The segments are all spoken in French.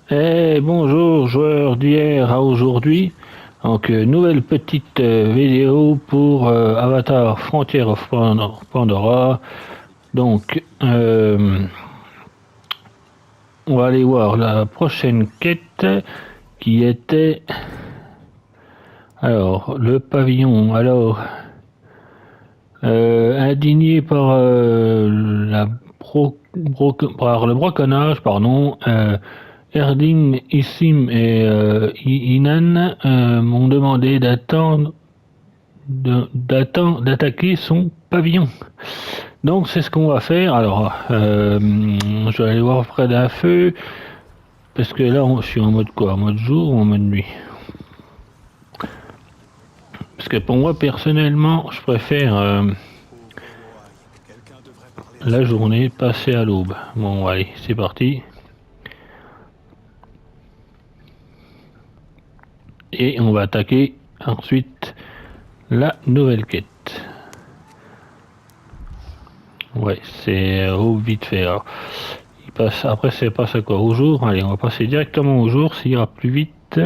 Eh bonjour joueurs d'hier à aujourd'hui. Donc nouvelle petite vidéo pour Avatar Frontier of Pandora. Donc on va aller voir la prochaine quête qui était alors le pavillon. Alors indigné par par le braconnage, pardon. Erding, Issim et Inan m'ont demandé d'attaquer son pavillon. Donc c'est ce qu'on va faire. Alors, je vais aller voir près d'un feu, parce que là, je suis en mode quoi? En mode jour ou en mode nuit? Parce que pour moi, personnellement, je préfère la journée passer à l'aube. Bon, allez, c'est parti. Et on va attaquer ensuite la nouvelle quête. Ouais, c'est au vite fait. Alors, après, c'est passe à quoi? Au jour? Allez, on va passer directement au jour, ça ira plus vite.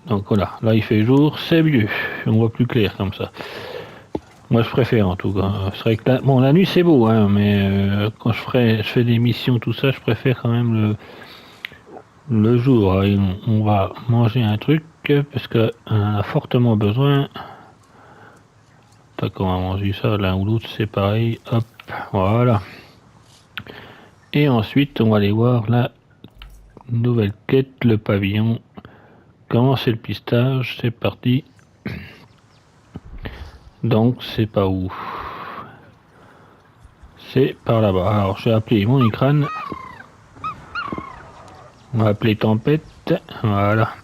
Donc voilà, là il fait jour, c'est mieux. On voit plus clair comme ça. Moi je préfère en tout cas. C'est vrai que bon, la nuit c'est beau, hein, mais quand je fais des missions, tout ça, je préfère quand même le jour. Allez, on va manger un truc parce qu'on en a fortement besoin. Pas qu'on va manger ça, l'un ou l'autre, c'est pareil. Hop, voilà. Et ensuite, on va aller voir la nouvelle quête, le pavillon. Commencer le pistage, c'est parti. Donc, c'est pas où? C'est par là-bas. Alors, je vais appeler mon écran. On va appeler tempête. Voilà.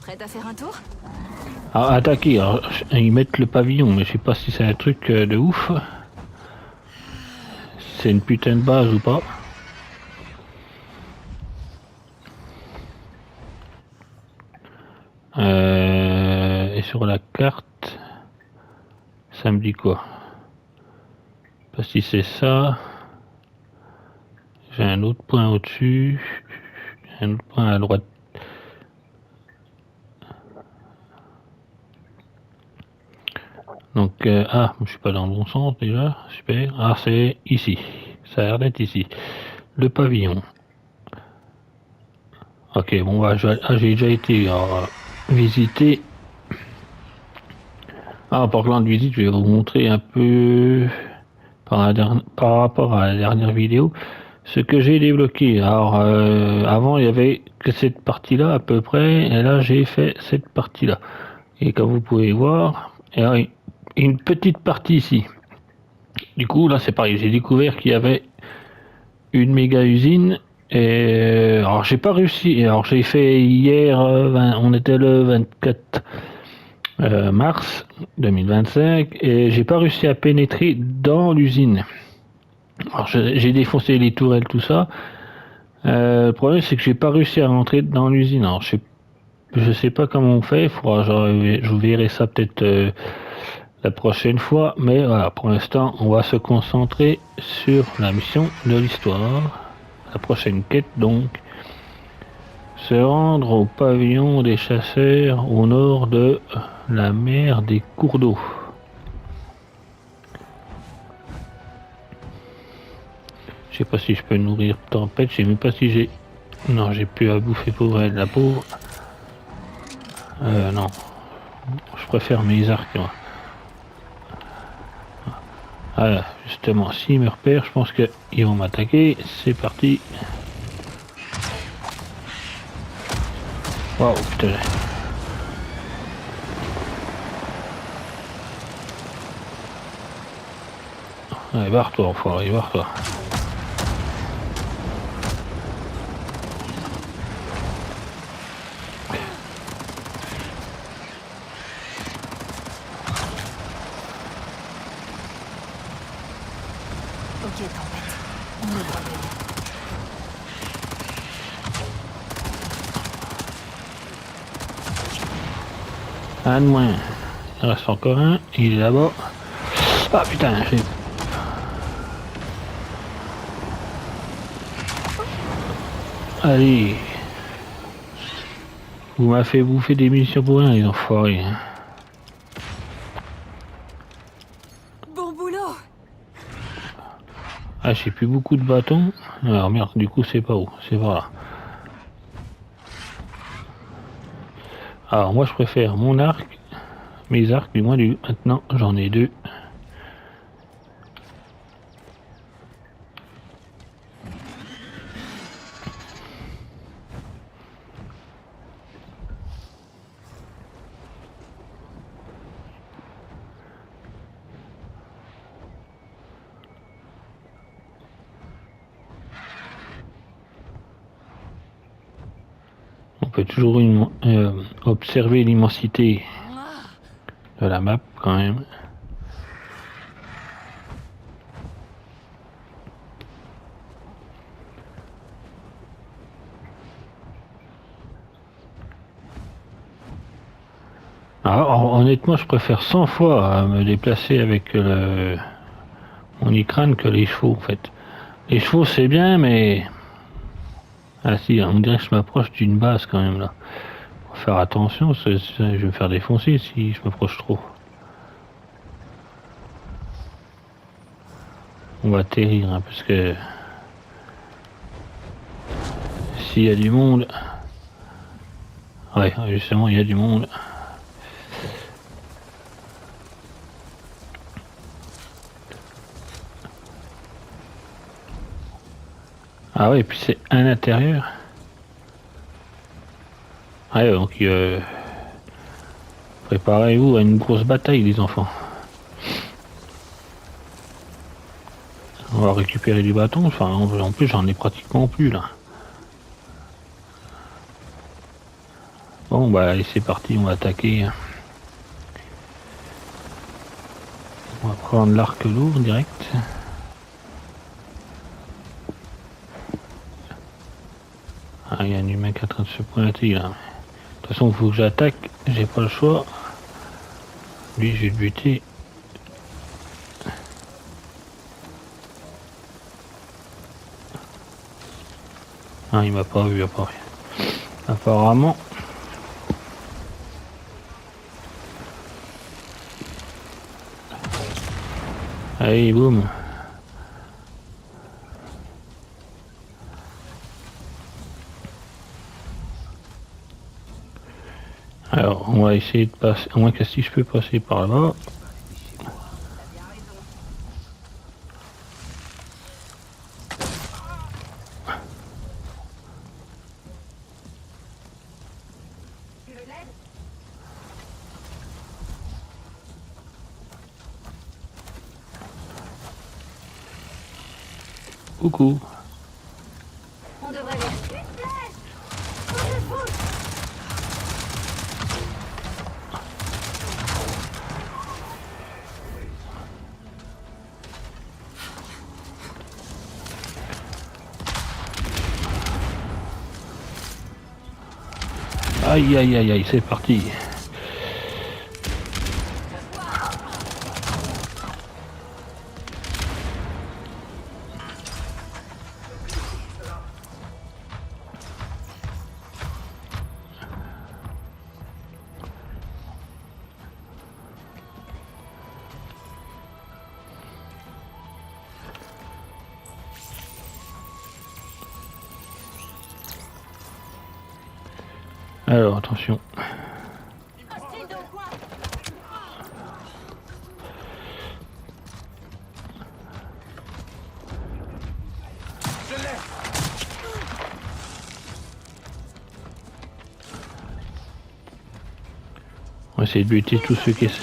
Prête à faire un tour? Alors, attaquer. Alors, ils mettent le pavillon, mais je sais pas si c'est un truc de ouf. C'est une putain de base ou pas. Et sur la carte, ça me dit quoi? Pas si c'est ça. J'ai un autre point au-dessus. Un autre point à droite. Donc, je suis pas dans le bon sens déjà. Super. Ah, c'est ici. Ça a l'air d'être ici. Le pavillon. Ok, bon, bah, j'ai déjà été visiter. Ah, en parlant de visite, je vais vous montrer un peu par rapport à la dernière vidéo ce que j'ai débloqué. Alors, avant, il y avait que cette partie-là à peu près, et là, j'ai fait cette partie-là. Et comme vous pouvez voir, il y a une petite partie ici. Du coup, là, c'est pareil, j'ai découvert qu'il y avait une méga usine. Et alors, j'ai pas réussi. Alors, j'ai fait hier, on était le 24 mars 2025, et j'ai pas réussi à pénétrer dans l'usine. Alors, j'ai défoncé les tourelles, tout ça. Le problème, c'est que j'ai pas réussi à rentrer dans l'usine. Alors, je sais pas comment on fait. Je vous verrai ça peut-être la prochaine fois. Mais voilà, pour l'instant, on va se concentrer sur la mission de l'histoire. La prochaine quête, donc. Se rendre au pavillon des chasseurs au nord de la mer des cours d'eau. Je sais pas si je peux nourrir tempête, je sais même pas si j'ai... Non, j'ai plus à bouffer pour elle, la pauvre. Non. Je préfère mes arcs, moi. Voilà, justement, s'ils me repèrent, je pense qu'ils vont m'attaquer. C'est parti. Waouh, putain. Allez, barre-toi, enfoiré, barre-toi. Ok, tempête. On est droit devant. Un de moins. Il reste encore un, il est là-bas. Ah putain, j'ai... Allez. Vous m'avez fait bouffer des munitions pour rien, les enfoirés. Bon boulot. Ah, j'ai plus beaucoup de bâtons. Alors merde, du coup c'est pas où? C'est par là. Alors moi je préfère mon arc, mes arcs du moins maintenant j'en ai deux. On peut toujours observer l'immensité de la map quand même. Alors, honnêtement, je préfère 100 fois me déplacer avec mon Icrane que les chevaux, en fait. Les chevaux, c'est bien, mais... Ah si, on dirait que je m'approche d'une base, quand même, là. Faut faire attention, je vais me faire défoncer si je m'approche trop. On va atterrir, hein, parce que... S'il y a du monde... Ouais, justement, il y a du monde. Ah ouais, et puis c'est à l'intérieur. Ouais, donc préparez-vous à une grosse bataille, les enfants. On va récupérer du bâton, enfin en plus j'en ai pratiquement plus là. Bon bah allez c'est parti, on va attaquer. On va prendre l'arc lourd direct. Ah, il y a un humain qui est en train de se pointer là. De toute façon il faut que j'attaque, j'ai pas le choix. Lui je vais le buter. Ah il m'a pas vu apparemment. Allez boum. Alors on va essayer de passer, à moins que si je peux passer par là. Coucou. On devrait les... Aïe aïe aïe aïe, c'est parti. Alors attention. On va essayer de buter tous ceux qui essaient.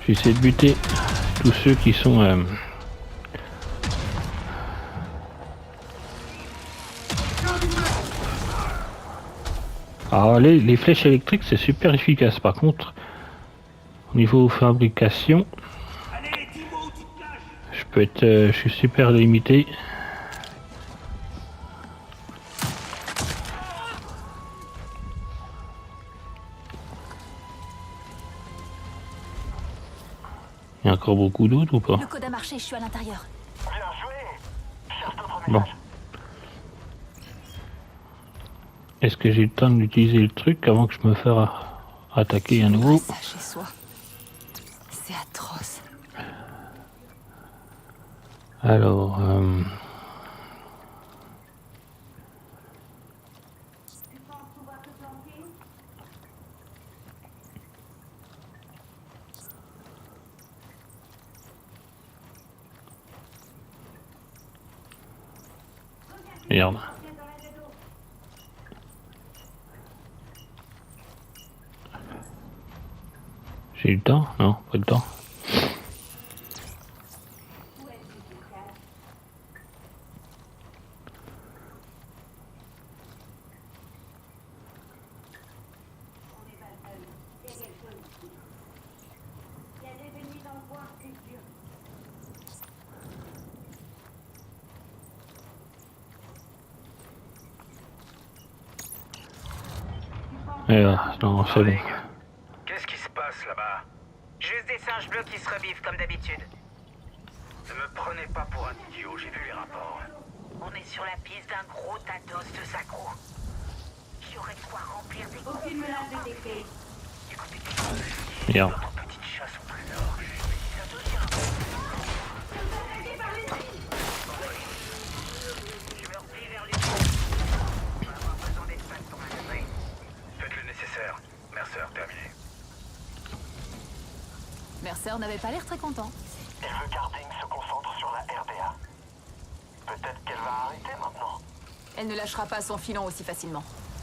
Je vais essayer de buter tous ceux qui sont Alors les flèches électriques c'est super efficace. Par contre, au niveau fabrication, je suis super limité. Il y a encore beaucoup d'autres ou pas? Le code a marché, je suis à l'intérieur. Bon. Est-ce que j'ai le temps d'utiliser le truc avant que je me fasse attaquer à nouveau? Ça chez soi. C'est atroce. Alors, merde. J'ai eu le temps? Non, pas le temps. Et là, non, c'est bon. Qu'est-ce qui se passe là-bas? Juste des singes bleus qui se revivent comme d'habitude. Ne me prenez pas pour un idiot, j'ai vu les rapports. On est sur la piste d'un gros tas d'os de sacro. J'aurais de quoi remplir des Aucune menace détectée. Écoutez, des Merde. notre petite chasse au trésor. Ça devient. Je me replie vers les trous. On va avoir besoin d'espace pour manœuvrer. Faites le nécessaire. Mercer, terminé. Mercer n'avait pas l'air très content. Elle veut qu'Harding se concentre sur la RDA. Peut-être qu'elle va arrêter maintenant. Elle ne lâchera pas son filon aussi facilement.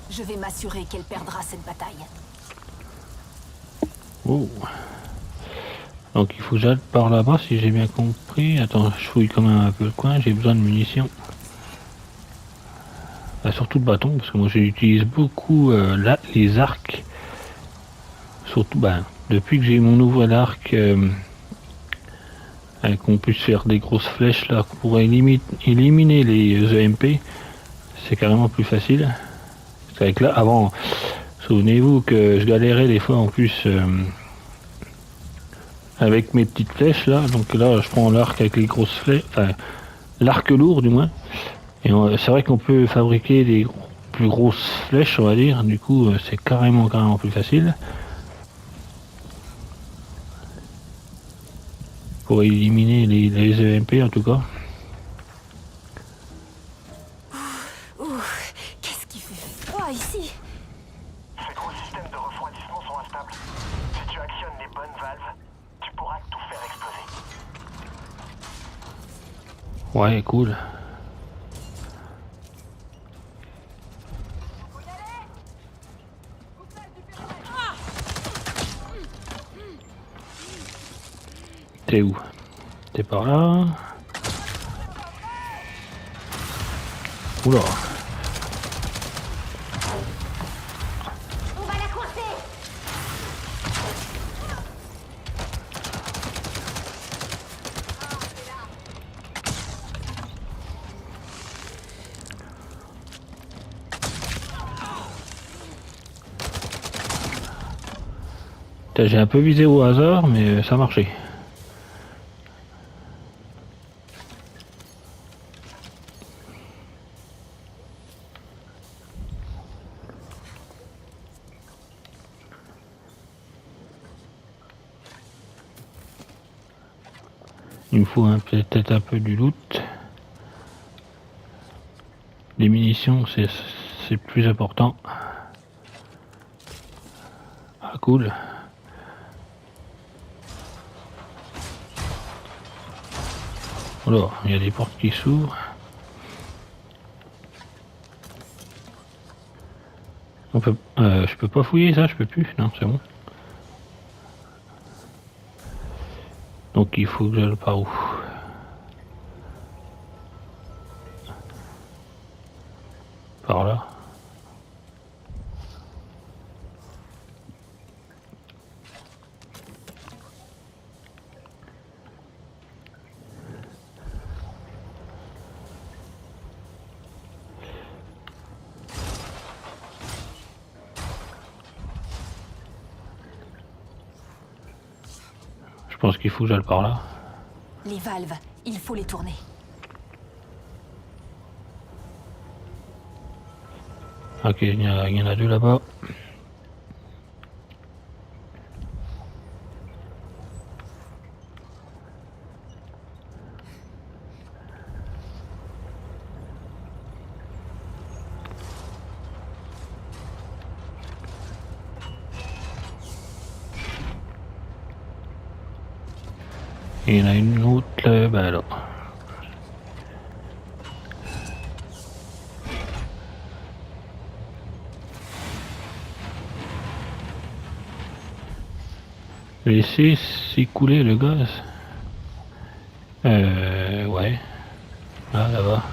Je vais m'assurer qu'elle perdra cette bataille. Oh. Donc il faut que j'aille par là-bas si j'ai bien compris. Attends, je fouille quand même un peu le coin, j'ai besoin de munitions. Surtout de bâtons, parce que moi j'utilise beaucoup les arcs. Surtout, depuis que j'ai mon nouvel arc, qu'on puisse faire des grosses flèches là pour éliminer les EMP, c'est carrément plus facile. Parce qu'avec là, avant, souvenez-vous que je galérais des fois en plus avec mes petites flèches là. Donc là, je prends l'arc avec les grosses flèches, enfin l'arc lourd du moins. Et c'est vrai qu'on peut fabriquer des plus grosses flèches, on va dire. Du coup, c'est carrément plus facile. Pour éliminer les EMP en tout cas. Qu'est-ce qui fait froid ici? Ces gros systèmes de refroidissement sont instables. Si tu actionnes les bonnes valves, tu pourras tout faire exploser. Ouais, cool. T'es où? T'es par là? Oula. On va la coincer. J'ai un peu visé au hasard, mais ça marchait. Il me faut peut-être un peu du loot. Les munitions, c'est plus important. Ah, cool. Alors, il y a des portes qui s'ouvrent. Je peux pas fouiller ça, je peux plus. Non, c'est bon. Donc il faut que j'aille par où? Par là. pense qu'il faut que j'aille par là. Les valves, il faut les tourner. Ok, il y en a deux là-bas. Et il y en a une autre là-bas là. Laissez s'écouler le gaz. Ouais. Ah, là-bas.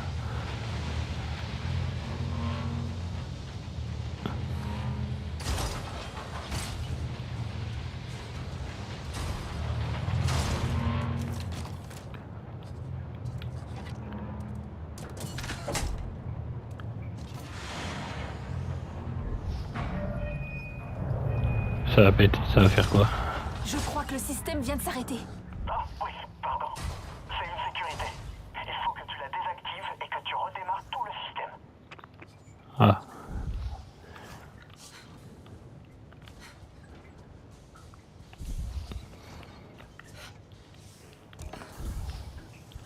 Ça va péter, ça va faire quoi? Je crois que le système vient de s'arrêter. Ah, oui, pardon. C'est une sécurité. Il faut que tu la désactives et que tu redémarres tout le système. Ah.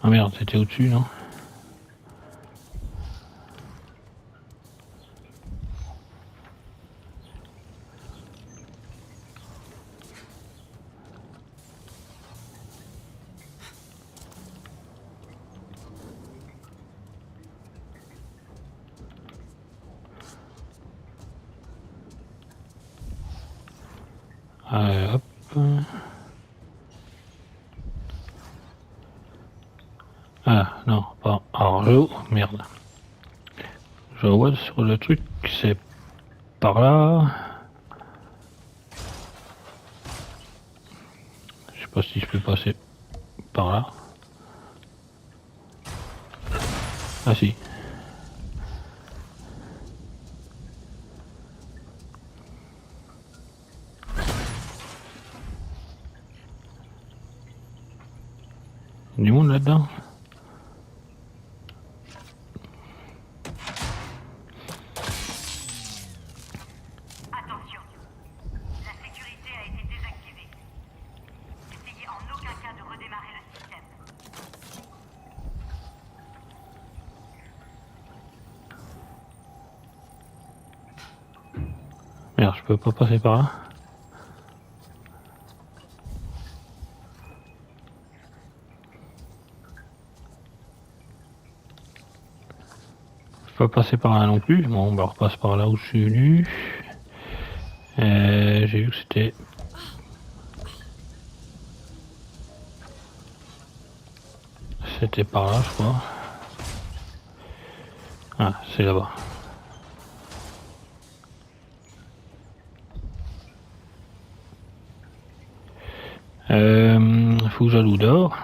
Ah merde, c'était au-dessus, non? Hop. Ah, non, pas. Alors, merde. Je vois sur le truc, c'est par là. Je sais pas si je peux passer par là. Ah si. Du monde là-dedans? Attention, la sécurité a été désactivée. N'essayez en aucun cas de redémarrer le système. Merde, je peux pas passer par là. Je peux pas passer par là non plus. Bon, bah on repasse par là où je suis venu. J'ai vu que c'était... C'était par là, je crois. Ah, c'est là-bas. Faut que j'alloue dehors.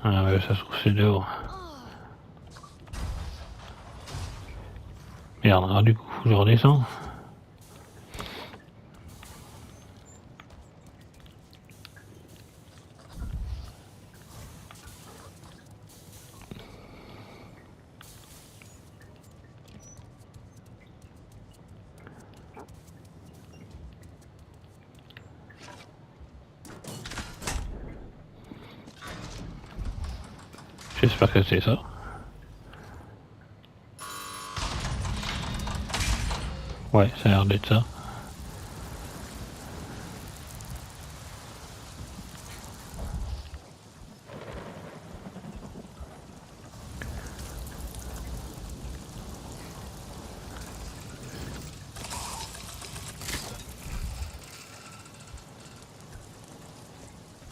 Ah ouais, ça se trouve c'est dehors. Merde, alors du coup, faut que je redescends. J'espère que c'est ça. Ouais, ça a l'air d'être ça.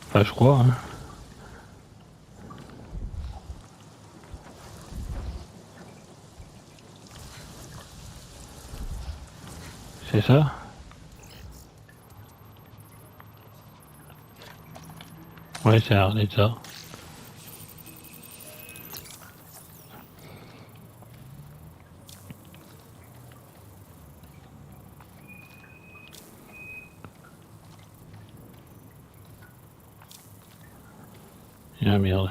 Enfin, je crois, hein. C'est ça? Ouais, ça a l'air d'être ça. Ah merde.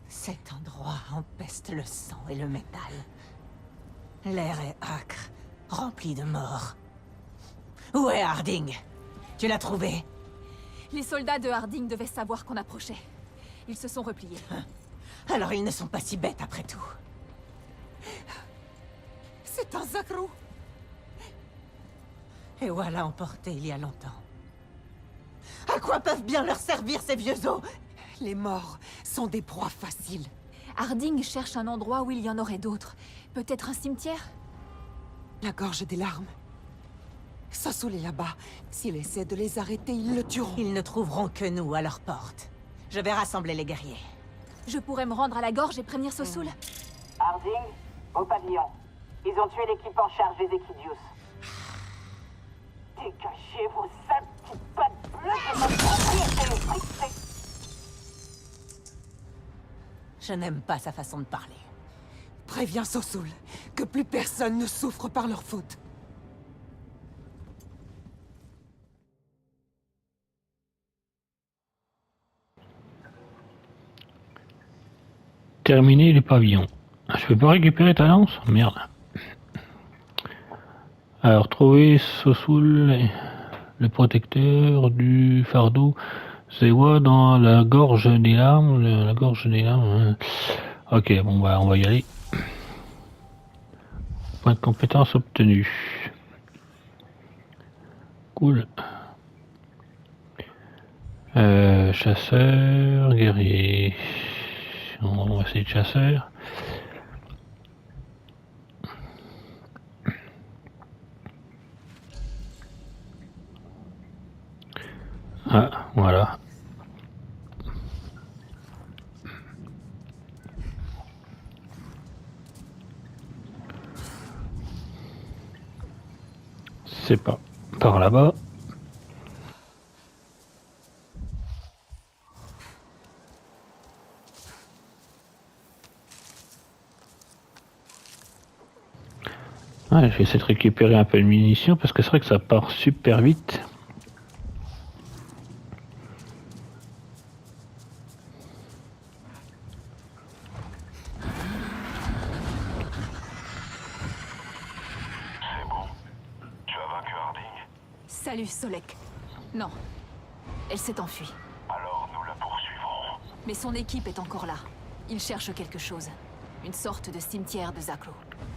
Cet endroit empeste le sang et le métal. L'air est âcre, rempli de morts. Où est Harding? Tu l'as trouvé? Les soldats de Harding devaient savoir qu'on approchait. Ils se sont repliés. Alors ils ne sont pas si bêtes après tout. C'est un Zakru. Et voilà emporté il y a longtemps. À quoi peuvent bien leur servir ces vieux os? Les morts sont des proies faciles. Harding cherche un endroit où il y en aurait d'autres. Peut-être un cimetière? La gorge des larmes. Sassoul est là-bas. S'il essaie de les arrêter, ils le tueront. Ils ne trouveront que nous à leur porte. Je vais rassembler les guerriers. Je pourrais me rendre à la gorge et prévenir Sassoul. Harding, au pavillon. Ils ont tué l'équipe en charge des Equidius. Dégagez vos sales petites pattes bleues de ma propriété. Je n'aime pas sa façon de parler. Préviens Sassoul que plus personne ne souffre par leur faute. Terminer les pavillons. Je peux pas récupérer ta lance? Merde. Alors, trouver Sassoul, le protecteur du fardeau Zewa dans la gorge des larmes. La gorge des larmes. Ok, bon bah on va y aller. Point de compétence obtenu. Cool. Chasseur, guerrier. On va essayer de chasseur. Ah, voilà. C'est pas par là-bas. Ouais, je vais essayer de récupérer un peu de munitions parce que c'est vrai que ça part super vite. C'est bon. Tu as vaincu Harding. Salut, Solek. Non. Elle s'est enfuie. Alors nous la poursuivrons. Mais son équipe est encore là. Il cherche quelque chose. Une sorte de cimetière de Zaklo.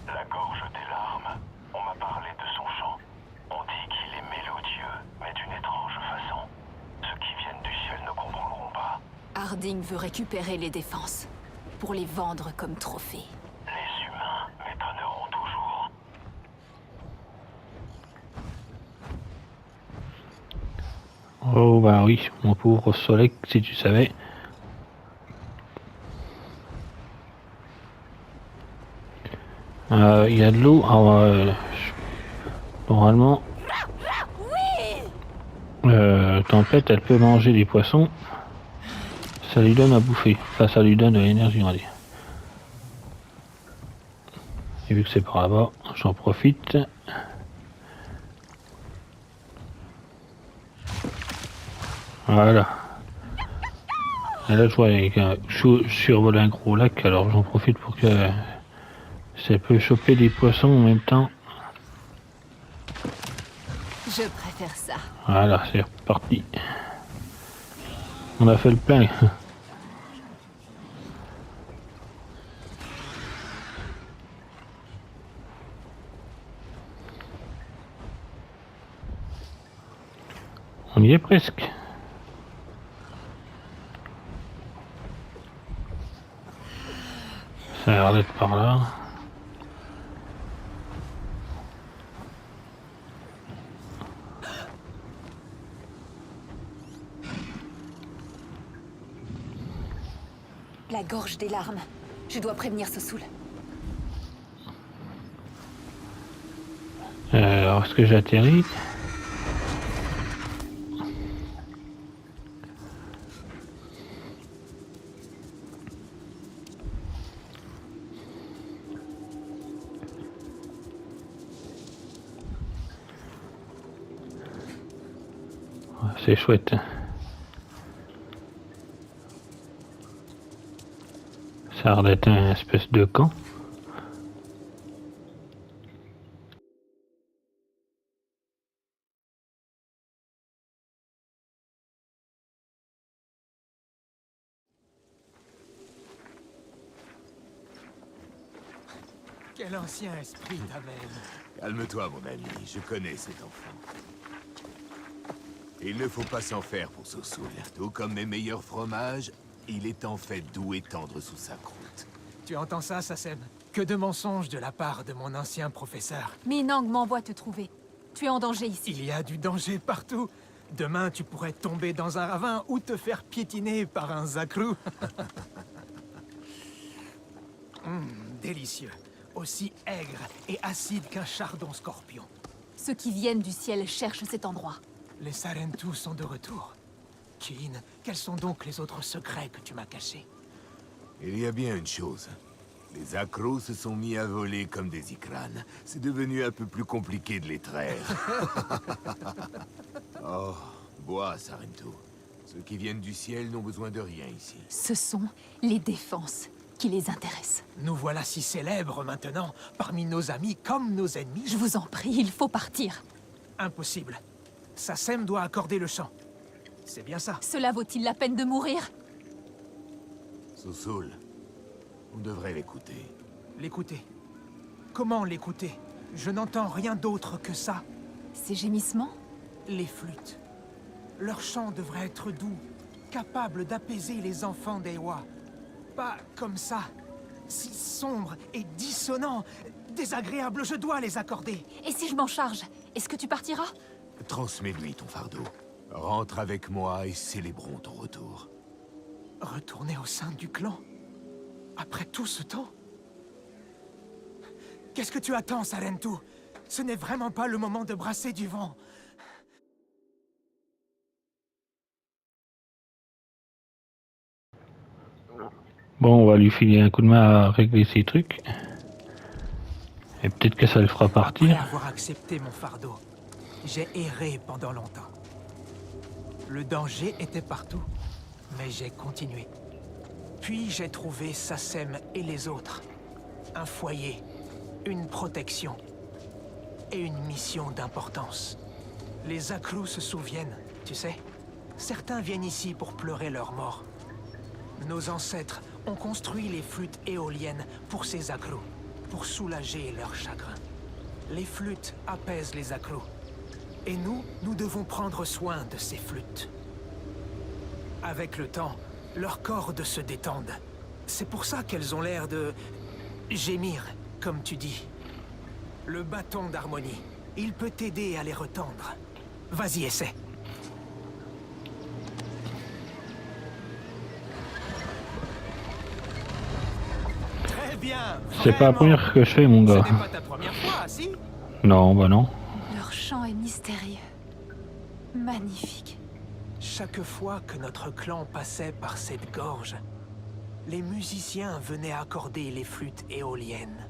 La gorge des larmes. On m'a parlé de son chant. On dit qu'il est mélodieux, mais d'une étrange façon. Ceux qui viennent du ciel ne comprendront pas. Harding veut récupérer les défenses. Pour les vendre comme trophées. Les humains m'étonneront toujours. Oh bah oui, mon pauvre Solek, si tu savais. Il y a de l'eau. Normalement, Tempête, elle peut manger des poissons. Ça lui donne à bouffer. Enfin, ça lui donne de l'énergie, on va dire. Et vu que c'est par là-bas, j'en profite. Voilà. Et là, je vois je survole un gros lac, alors j'en profite pour que ça peut choper des poissons en même temps. Je préfère ça. Voilà, c'est reparti. On a fait le plein. On y est presque. Ça a l'air d'être par là. La gorge des larmes. Je dois prévenir Sassoul. Alors, est-ce que j'atterris? C'est chouette. Ça a l'air d'être un espèce de camp. Quel ancien esprit t'amène. Calme-toi, mon ami, je connais cet enfant. Il ne faut pas s'en faire pour Sosul. Tout comme mes meilleurs fromages, il est en fait doux et tendre sous sa croûte. Tu entends ça, Sassem? Que de mensonges de la part de mon ancien professeur. Minang m'envoie te trouver. Tu es en danger ici. Il y a du danger partout. Demain, tu pourrais tomber dans un ravin ou te faire piétiner par un Zakrou. Délicieux. Aussi aigre et acide qu'un chardon scorpion. Ceux qui viennent du ciel cherchent cet endroit. Les Sarentu sont de retour. Keen, quels sont donc les autres secrets que tu m'as cachés? Il y a bien une chose. Les accros se sont mis à voler comme des ikranes. C'est devenu un peu plus compliqué de les traire. Oh, bois, Sarentu. Ceux qui viennent du ciel n'ont besoin de rien ici. Ce sont les défenses qui les intéressent. Nous voilà si célèbres maintenant, parmi nos amis comme nos ennemis. Je vous en prie, il faut partir. Impossible. Sassem doit accorder le champ. C'est bien ça. Cela vaut-il la peine de mourir? Sosul, on devrait l'écouter. L'écouter. Comment l'écouter? Je n'entends rien d'autre que ça. Ces gémissements? Les flûtes. Leur chant devrait être doux, capable d'apaiser les enfants d'Ewa. Pas comme ça. Si sombre et dissonant. Désagréable, je dois les accorder. Et si je m'en charge, est-ce que tu partiras? Transmets-lui ton fardeau. Rentre avec moi et célébrons ton retour. Retourner au sein du clan? Après tout ce temps? Qu'est-ce que tu attends, Sarentu? Ce n'est vraiment pas le moment de brasser du vent. Bon, on va lui filer un coup de main à régler ses trucs. Et peut-être que ça le fera Après partir. avoir accepté mon fardeau, j'ai erré pendant longtemps. Le danger était partout, mais j'ai continué. Puis j'ai trouvé Sassem et les autres. Un foyer, une protection et une mission d'importance. Les Akrous se souviennent, tu sais. Certains viennent ici pour pleurer leur mort. Nos ancêtres ont construit les flûtes éoliennes pour ces Akrous, pour soulager leur chagrin. Les flûtes apaisent les Akrous. Et nous devons prendre soin de ces flûtes. Avec le temps, leurs cordes se détendent. C'est pour ça qu'elles ont l'air de gémir, comme tu dis. Le bâton d'harmonie, il peut t'aider à les retendre. Vas-y, essaie. Très bien. C'est pas la première que je fais, mon Ce gars. n'est pas ta première fois, si? Non, bah non. Leur chant est mystérieux. Magnifique. Chaque fois que notre clan passait par cette gorge, les musiciens venaient accorder les flûtes éoliennes.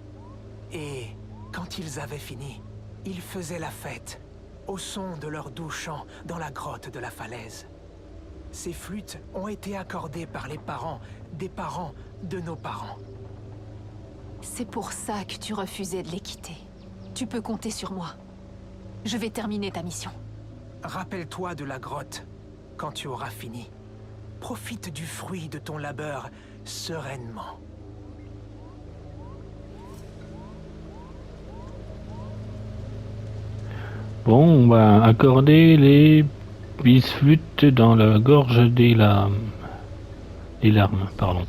Et quand ils avaient fini, ils faisaient la fête, au son de leurs doux chants dans la grotte de la falaise. Ces flûtes ont été accordées par les parents des parents de nos parents. C'est pour ça que tu refusais de les quitter. Tu peux compter sur moi. Je vais terminer ta mission. Rappelle-toi de la grotte quand tu auras fini. Profite du fruit de ton labeur sereinement. Bon, on va accorder les bisflûtes dans la gorge des lames. Des larmes, pardon.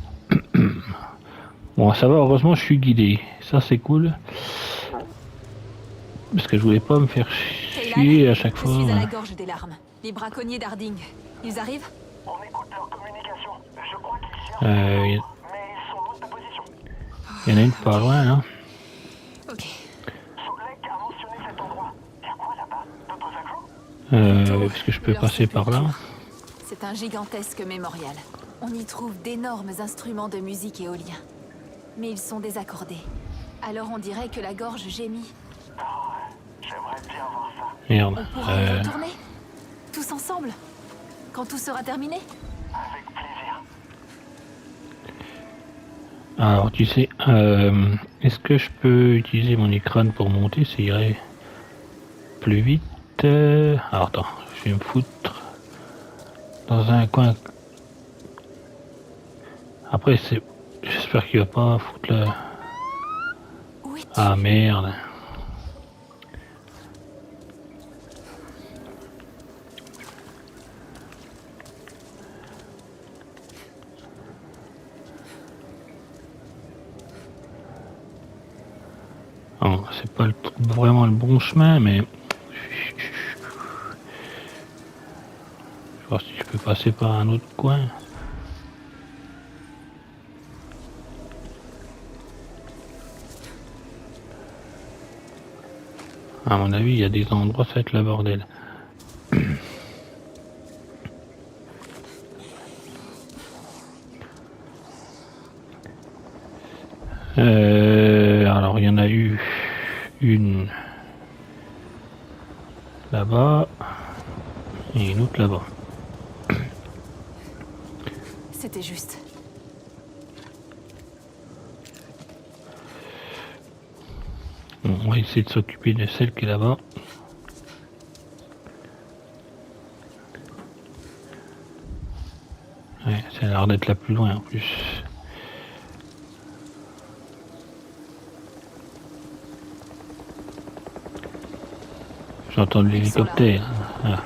Bon, ça va, heureusement, je suis guidé. Ça, c'est cool. Parce que je voulais pas me faire chier à chaque fois. Je suis à la gorge des larmes. Les braconniers d'Arding. Ils arrivent? On écoute leur communication. Je crois qu'ils cherchent, Il mais ils sont loin de ta position. y en a une pas loin, là. Ok. Solek a mentionné cet endroit. Est-ce que je peux Leur passer par là? sépulture. C'est un gigantesque mémorial. On y trouve d'énormes instruments de musique éoliens. Mais ils sont désaccordés. Alors on dirait que la gorge gémit. J'aimerais bien voir ça. Merde. On pourra y retourner? Tous ensemble? Quand tout sera terminé? Avec plaisir. Alors tu sais, est-ce que je peux utiliser mon écran pour monter? Ça irait plus vite. Alors attends, je vais me foutre dans un coin. Après c'est... J'espère qu'il va pas foutre le... Où es-tu? Ah merde. Oh, c'est pas vraiment le bon chemin, mais... Je vais voir si je peux passer par un autre coin. À mon avis, il y a des endroits, ça va être le bordel. Alors, il y en a eu une là-bas et une autre là-bas. C'était juste. Bon, on va essayer de s'occuper de celle qui est là-bas. Ouais, ça a l'air d'être la plus loin en plus. J'entends l'hélicoptère. Ah.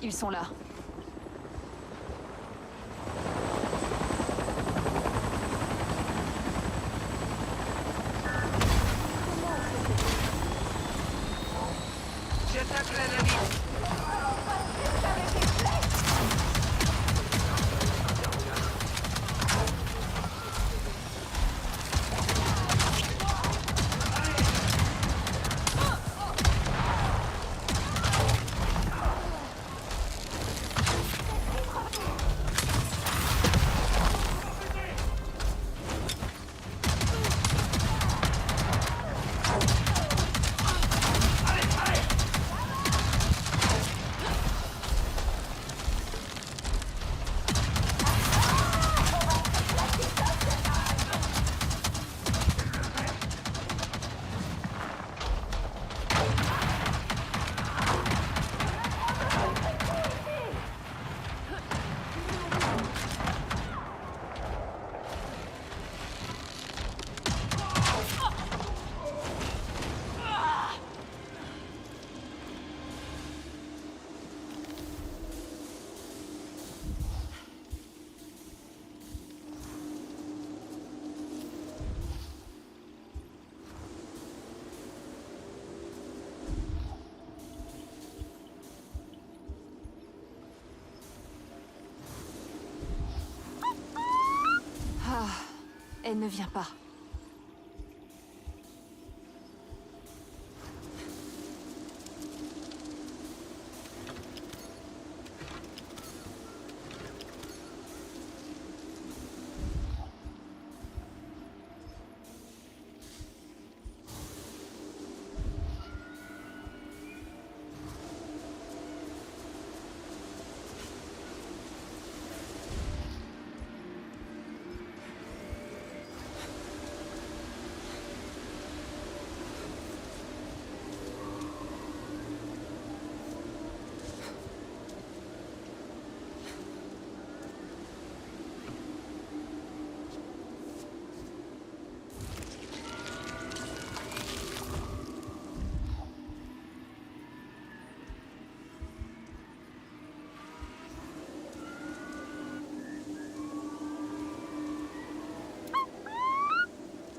Ils sont là. Elle ne vient pas.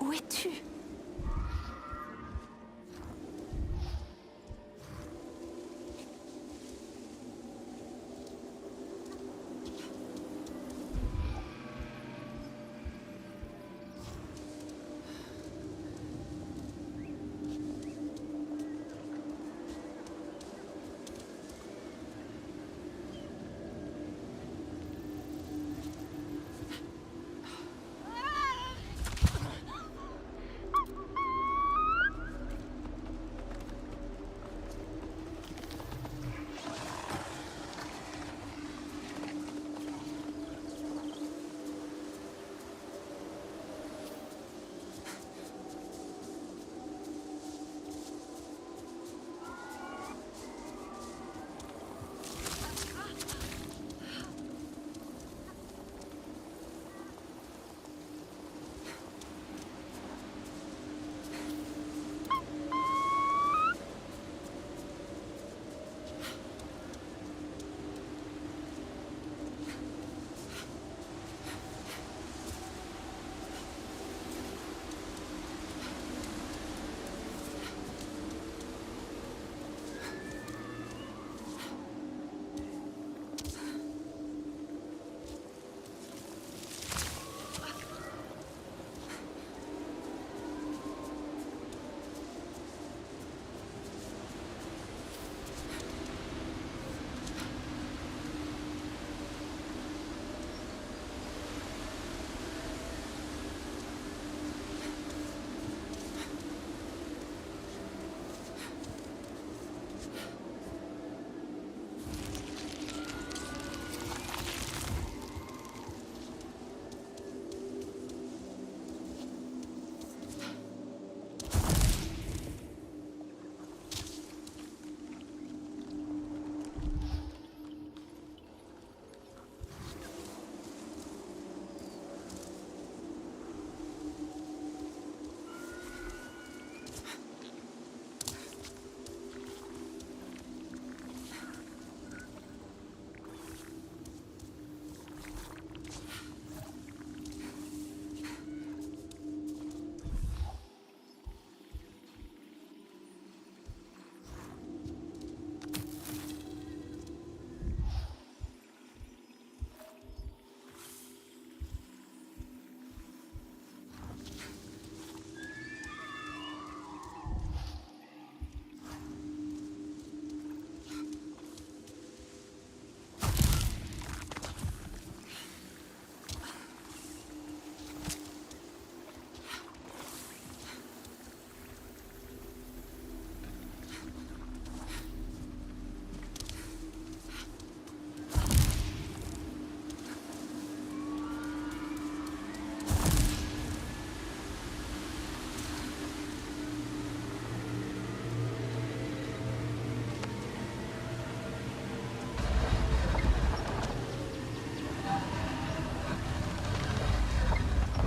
Où es-tu?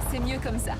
C'est mieux comme ça.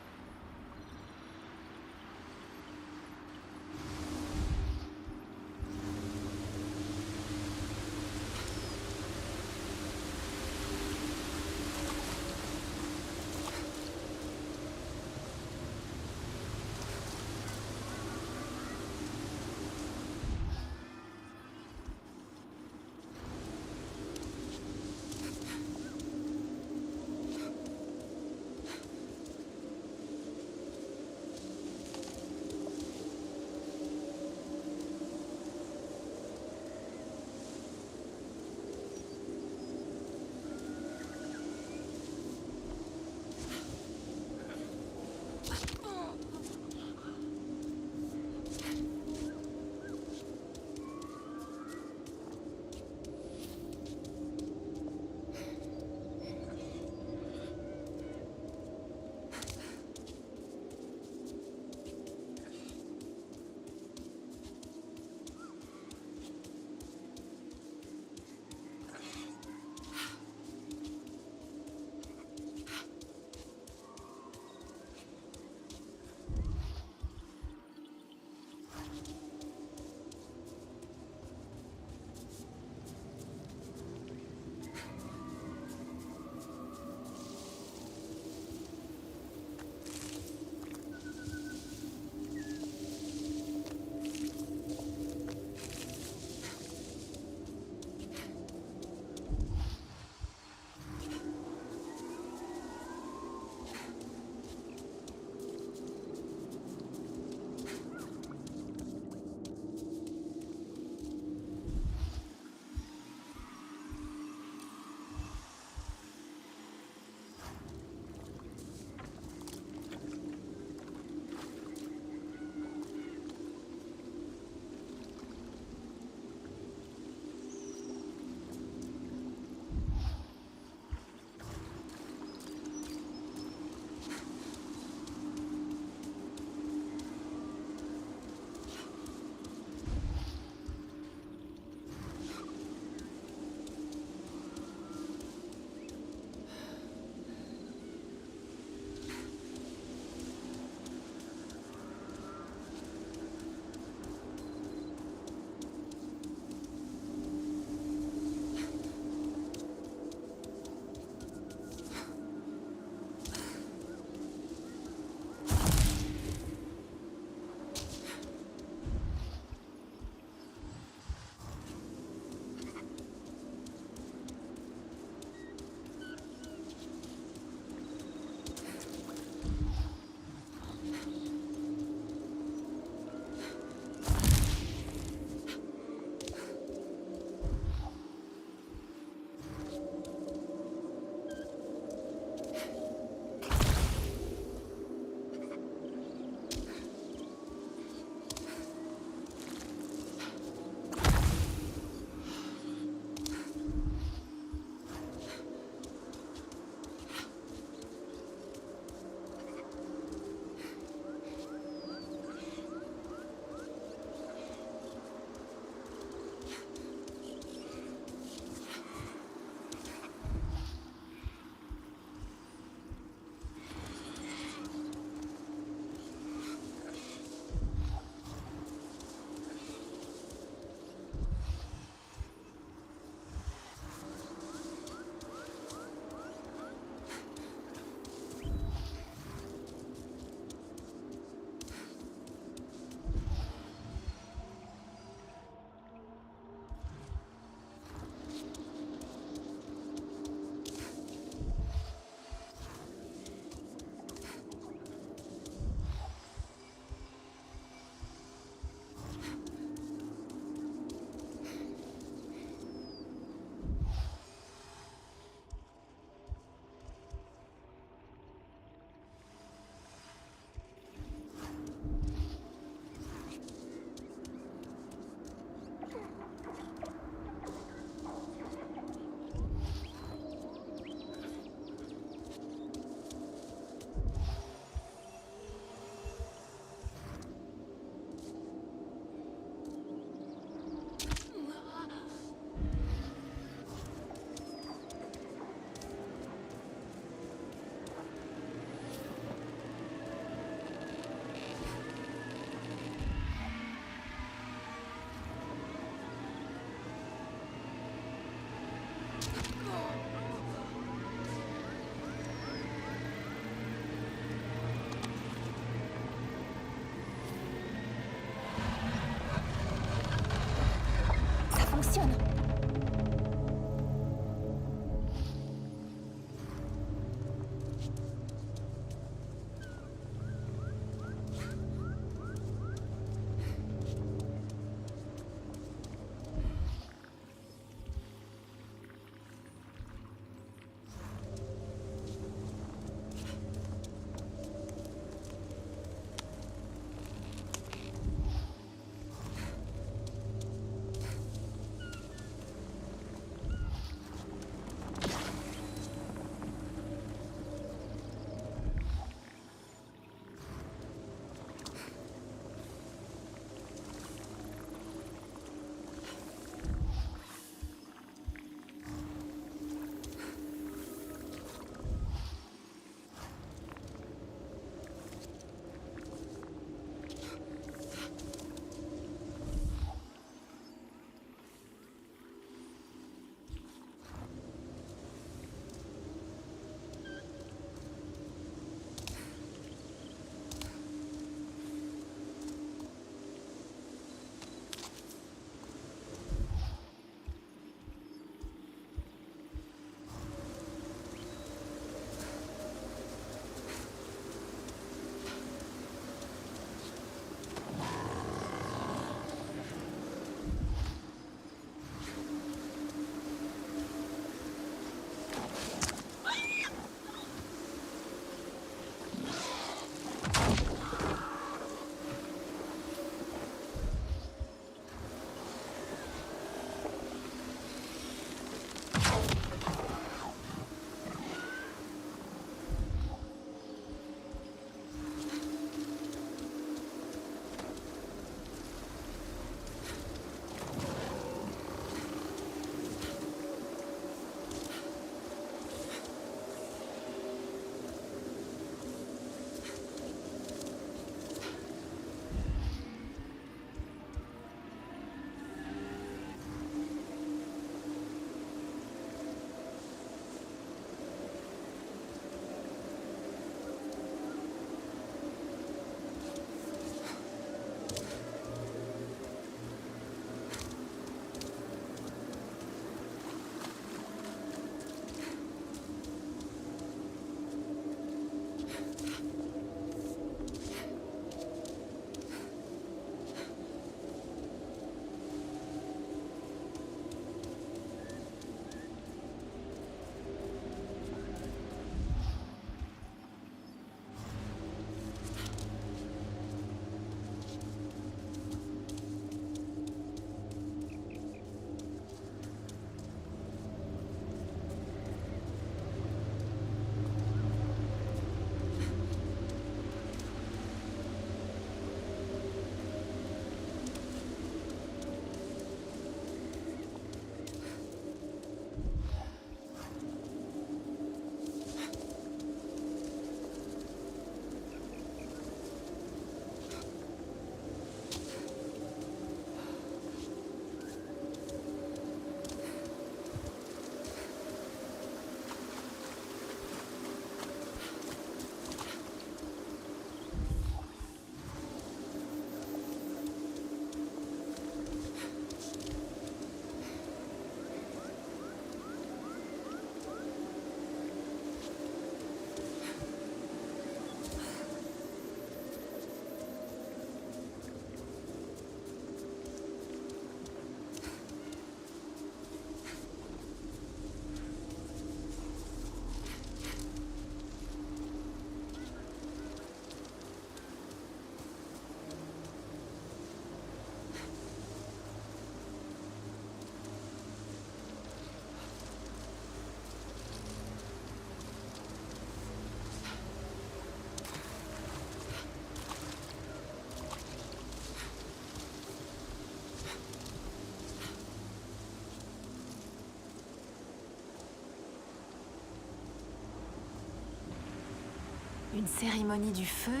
Une cérémonie du feu?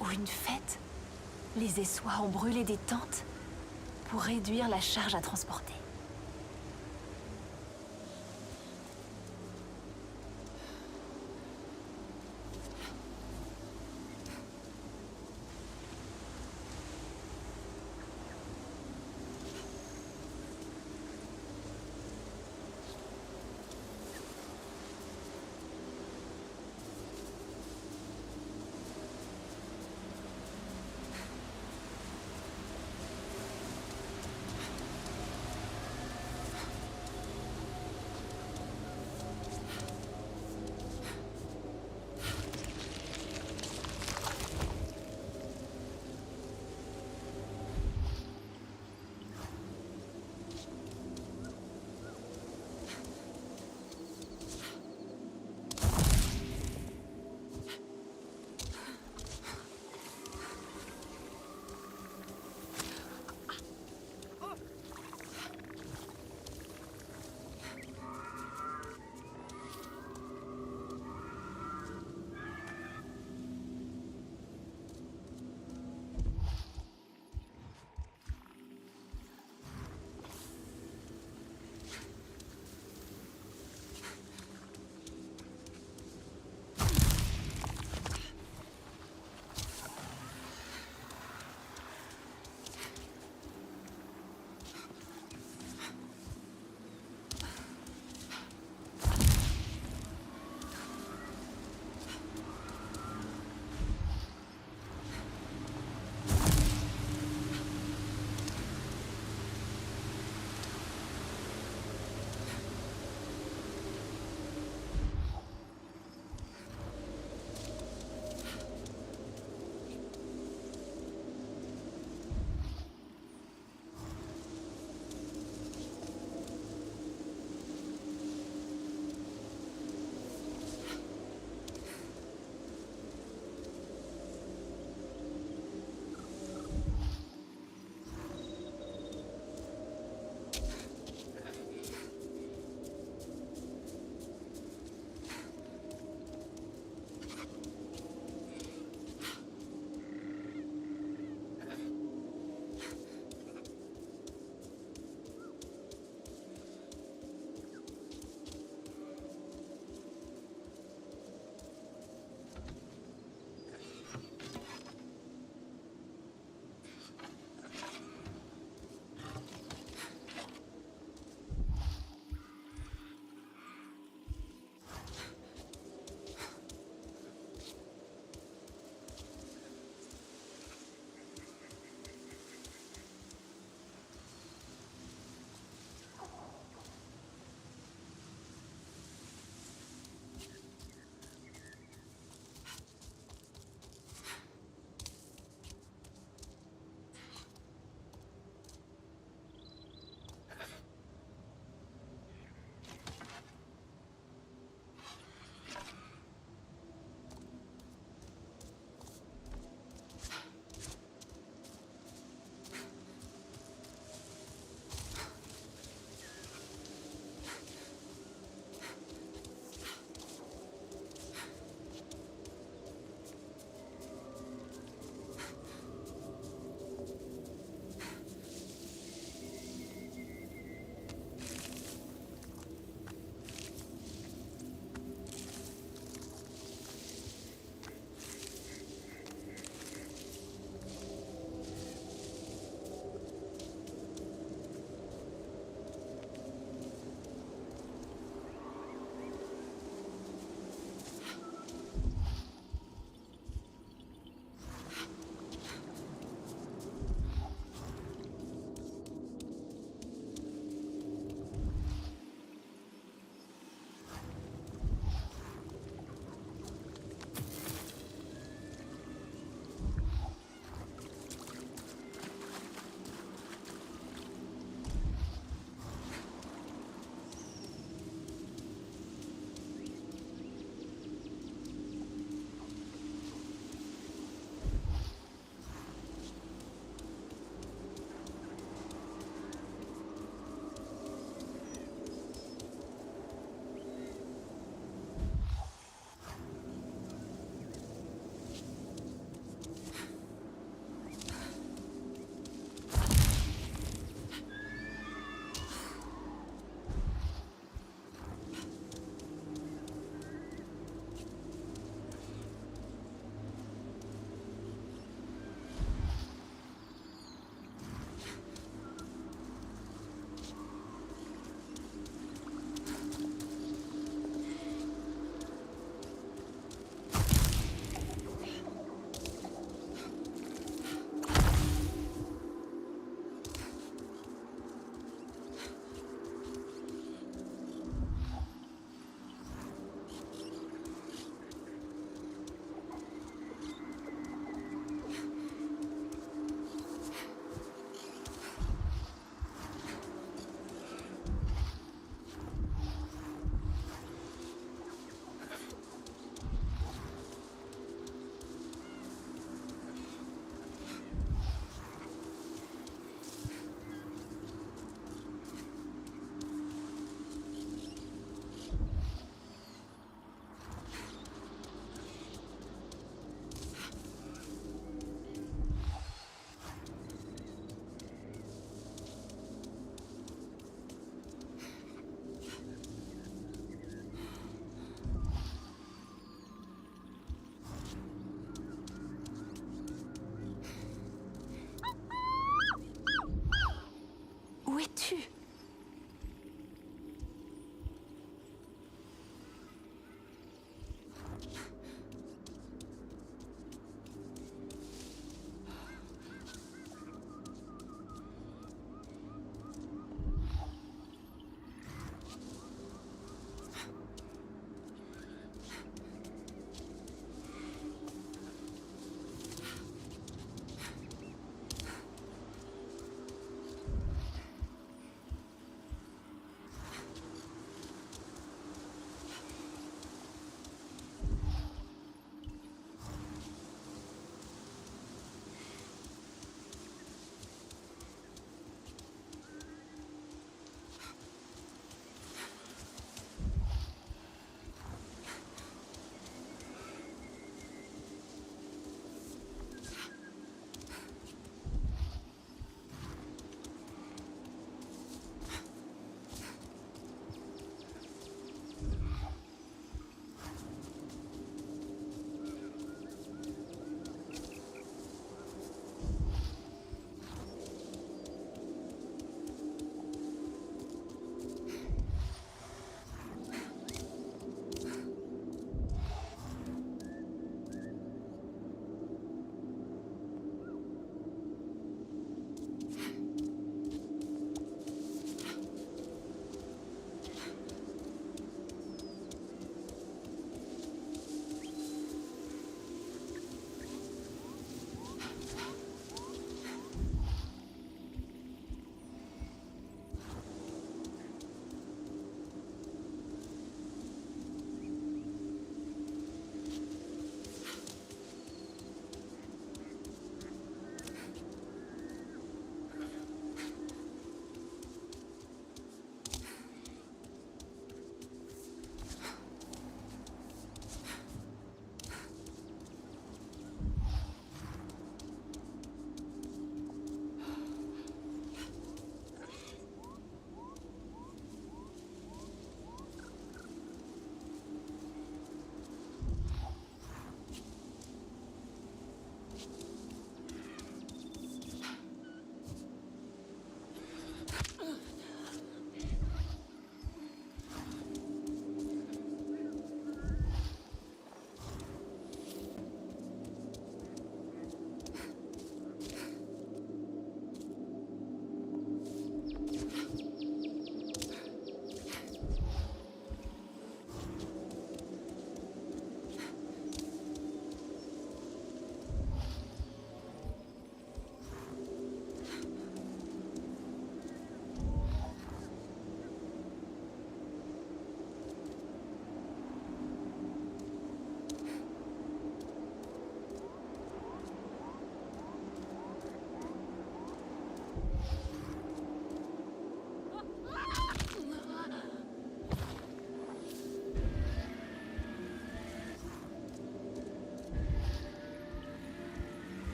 Ou une fête? Les Essois ont brûlé des tentes pour réduire la charge à transporter.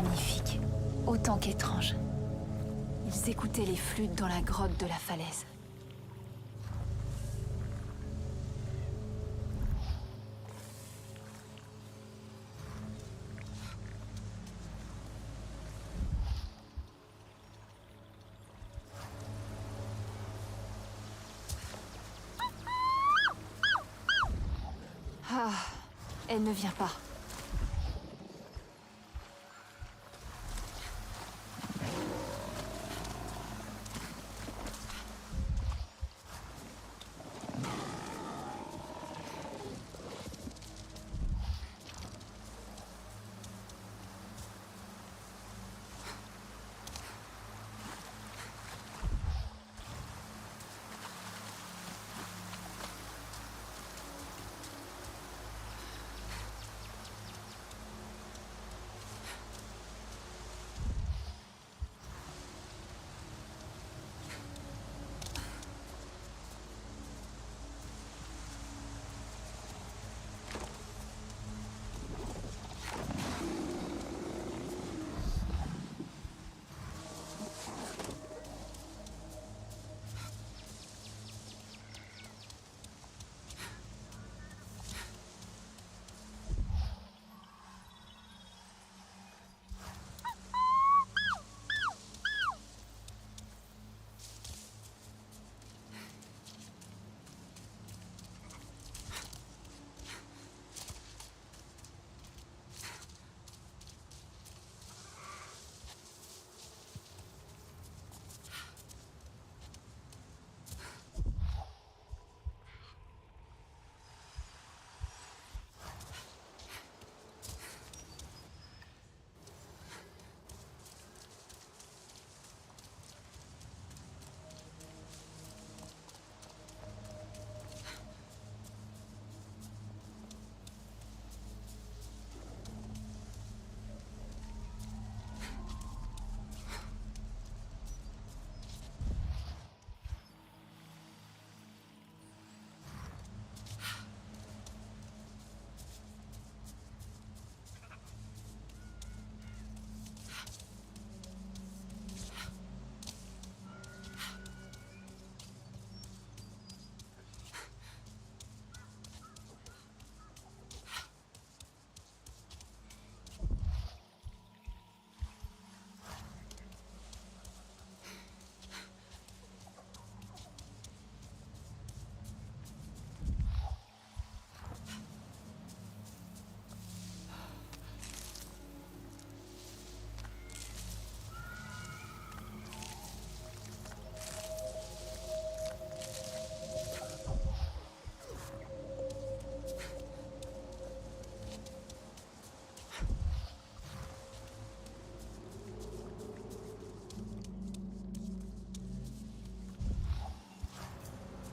magnifique, autant qu'étrange. Ils écoutaient les flûtes dans la grotte de la falaise. Ah, elle ne vient pas.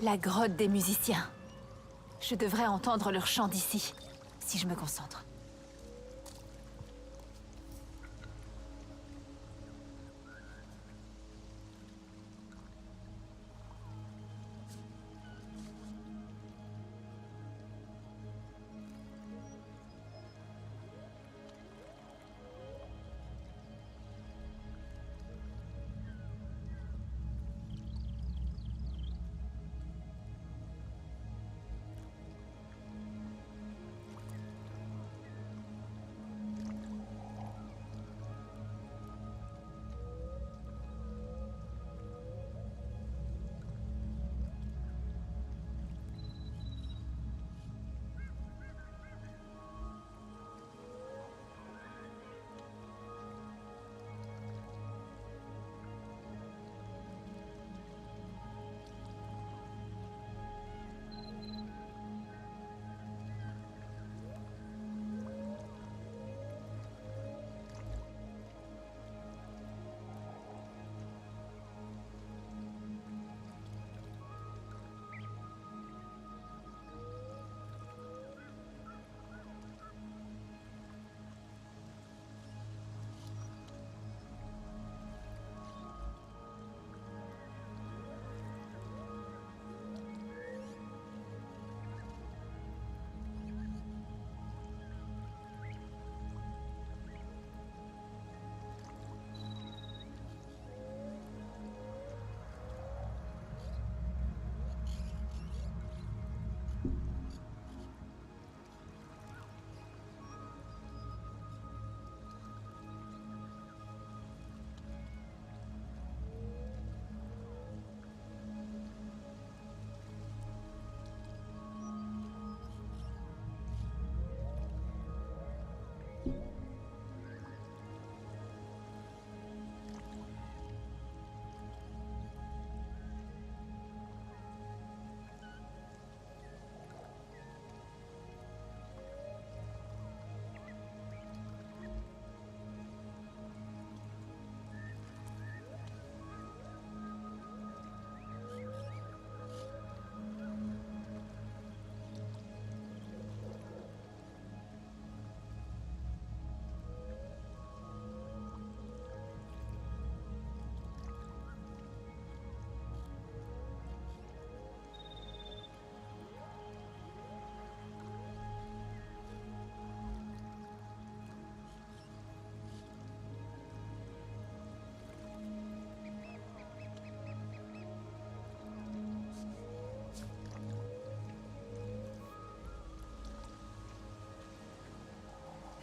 La grotte des musiciens. Je devrais entendre leur chant d'ici, si je me concentre.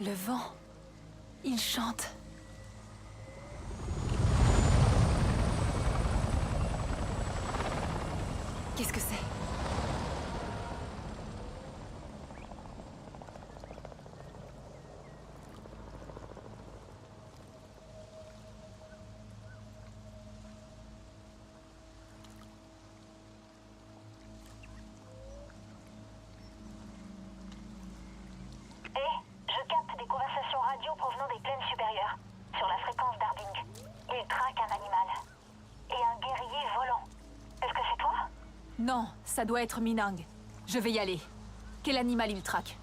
Le vent. Il chante. Qu'est-ce que c'est? Je capte des conversations radio provenant des plaines supérieures, sur la fréquence d'Harding. Il traque un animal. Et un guerrier volant. Est-ce que c'est toi? Non, ça doit être Minang. Je vais y aller. Quel animal il traque?